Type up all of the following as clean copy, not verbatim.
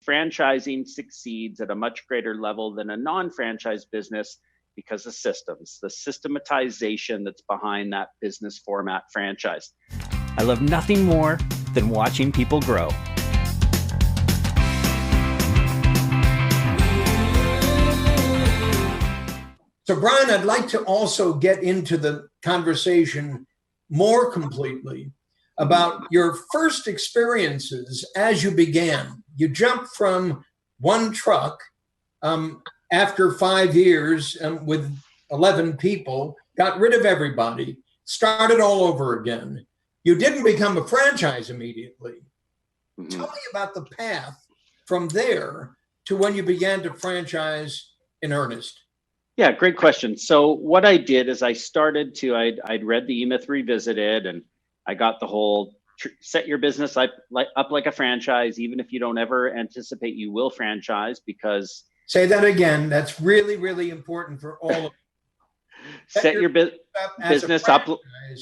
franchising succeeds at a much greater level than a non-franchise business because of systems, the systematization that's behind that business format franchise. I love nothing more than watching people grow. So, Brian, I'd like to also get into the conversation more completely about your first experiences as you began. You jumped from one truck after 5 years with 11 people, got rid of everybody, started all over again. You didn't become a franchise immediately. Mm-hmm. Tell me about the path from there to when you began to franchise in earnest. Yeah, great question. So what I did is I started to, I'd read the E-Myth Revisited, and I got the whole set your business up like a franchise, even if you don't ever anticipate you will franchise, because... Say that again. That's really, really important for all of you. Set your business up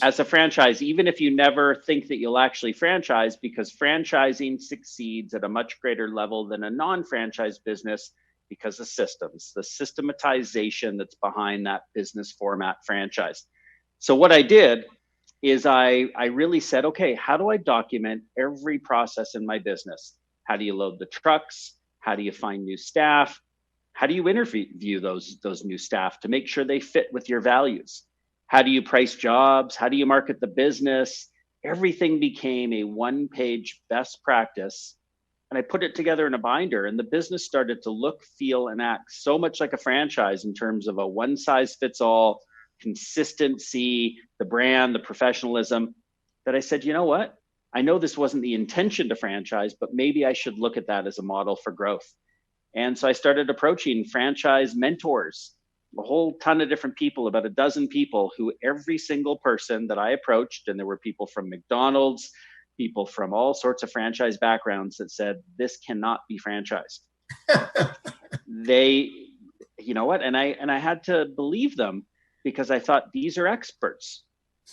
as a franchise, even if you never think that you'll actually franchise, because franchising succeeds at a much greater level than a non-franchise business because of systems, the systematization that's behind that business format franchise. So what I did is I really said, okay, how do I document every process in my business? How do you load the trucks? How do you find new staff? How do you interview those new staff to make sure they fit with your values? How do you price jobs? How do you market the business? Everything became a one-page best practice. And I put it together in a binder, and the business started to look, feel, and act so much like a franchise in terms of a one-size-fits-all consistency, the brand, the professionalism, that I said, you know what? I know this wasn't the intention to franchise, but maybe I should look at that as a model for growth. And so I started approaching franchise mentors, a whole ton of different people, about a dozen people, who every single person that I approached, and there were people from McDonald's, people from all sorts of franchise backgrounds, that said, this cannot be franchised. They, you know what? And I had to believe them, because I thought, these are experts.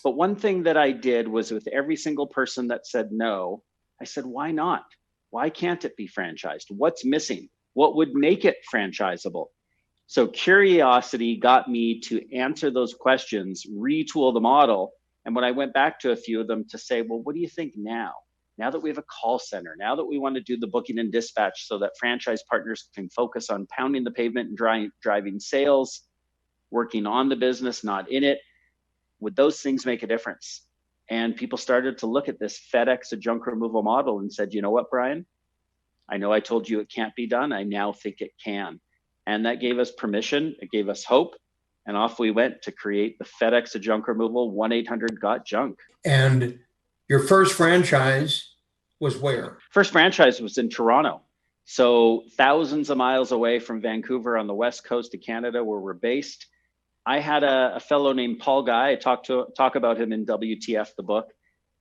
But one thing that I did was, with every single person that said no, I said, why not? Why can't it be franchised? What's missing? What would make it franchisable? So curiosity got me to answer those questions, retool the model. And when I went back to a few of them to say, well, what do you think now? Now that we have a call center, now that we want to do the booking and dispatch so that franchise partners can focus on pounding the pavement and driving sales, working on the business, not in it, would those things make a difference? And people started to look at this FedEx junk removal model and said, you know what, Brian? I know I told you it can't be done. I now think it can. And that gave us permission. It gave us hope. And off we went to create the FedEx junk removal 1-800-GOT-JUNK. And your first franchise was where? First franchise was in Toronto. So thousands of miles away from Vancouver on the west coast of Canada, where we're based. I had a fellow named Paul Guy. I talk about him in WTF, the book.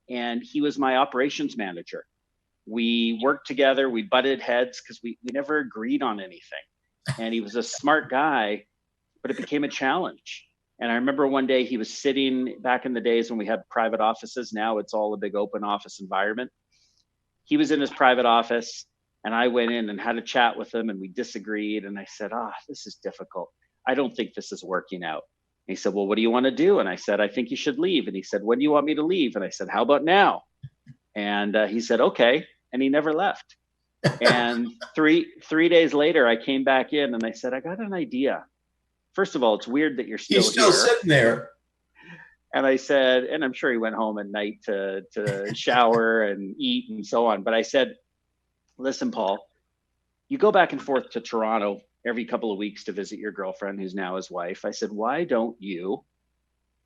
And he was my operations manager. We worked together, we butted heads because we never agreed on anything. And he was a smart guy, but it became a challenge. And I remember one day he was sitting, back in the days when we had private offices, now it's all a big open office environment. He was in his private office, and I went in and had a chat with him, and we disagreed. And I said, this is difficult. I don't think this is working out. And he said, well, what do you want to do? And I said, I think you should leave. And he said, when do you want me to leave? And I said, how about now? And he said, okay. And he never left. And three days later, I came back in and I said, I got an idea. First of all, it's weird that you're still here. Sitting there. And I said, and I'm sure he went home at night to shower and eat and so on. But I said, listen, Paul, you go back and forth to Toronto every couple of weeks to visit your girlfriend, who's now his wife. I said, why don't you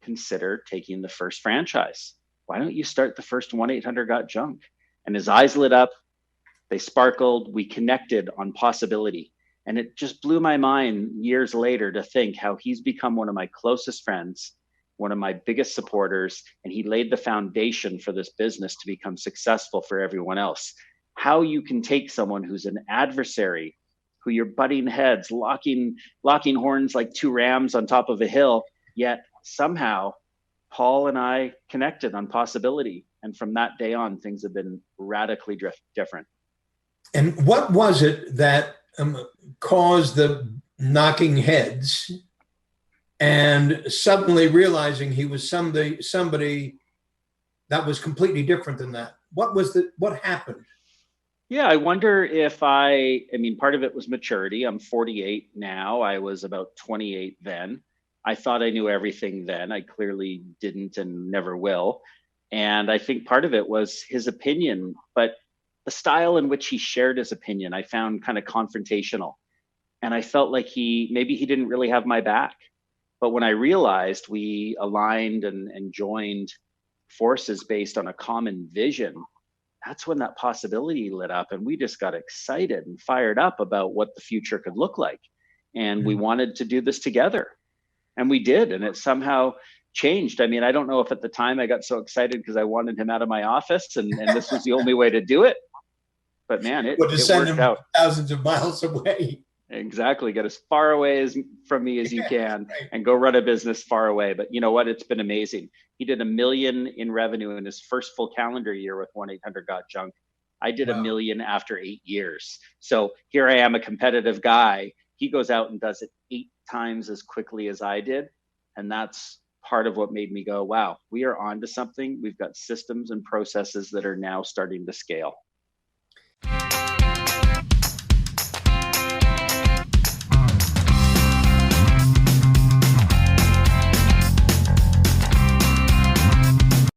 consider taking the first franchise? Why don't you start the first 1-800-GOT-JUNK? And his eyes lit up, they sparkled, we connected on possibility. And it just blew my mind years later to think how he's become one of my closest friends, one of my biggest supporters, and he laid the foundation for this business to become successful for everyone else. How you can take someone who's an adversary, who you're butting heads, locking horns like two rams on top of a hill, yet somehow Paul and I connected on possibility. And from that day on, things have been radically different. And what was it that caused the knocking heads and suddenly realizing he was somebody that was completely different than that? What happened? Yeah, I wonder if I mean, part of it was maturity. I'm 48 now. I was about 28 then. I thought I knew everything then. I clearly didn't and never will. And I think part of it was his opinion, but the style in which he shared his opinion, I found kind of confrontational. And I felt like maybe he didn't really have my back. But when I realized we aligned and joined forces based on a common vision, that's when that possibility lit up, and we just got excited and fired up about what the future could look like. And we wanted to do this together, and we did, and it somehow changed. I mean, I don't know if at the time I got so excited because I wanted him out of my office, and this was the only way to do it, but man, it send worked him out. thousands of miles away. Exactly. Get as far away from me as you can, Right. and go run a business far away. But you know what? It's been amazing. He did $1 million in revenue in his first full calendar year with 1-800-GOT-JUNK. I did $1 million after 8 years. So here I am, a competitive guy. He goes out and does it 8 times as quickly as I did. And that's part of what made me go, wow, we are on to something. We've got systems and processes that are now starting to scale.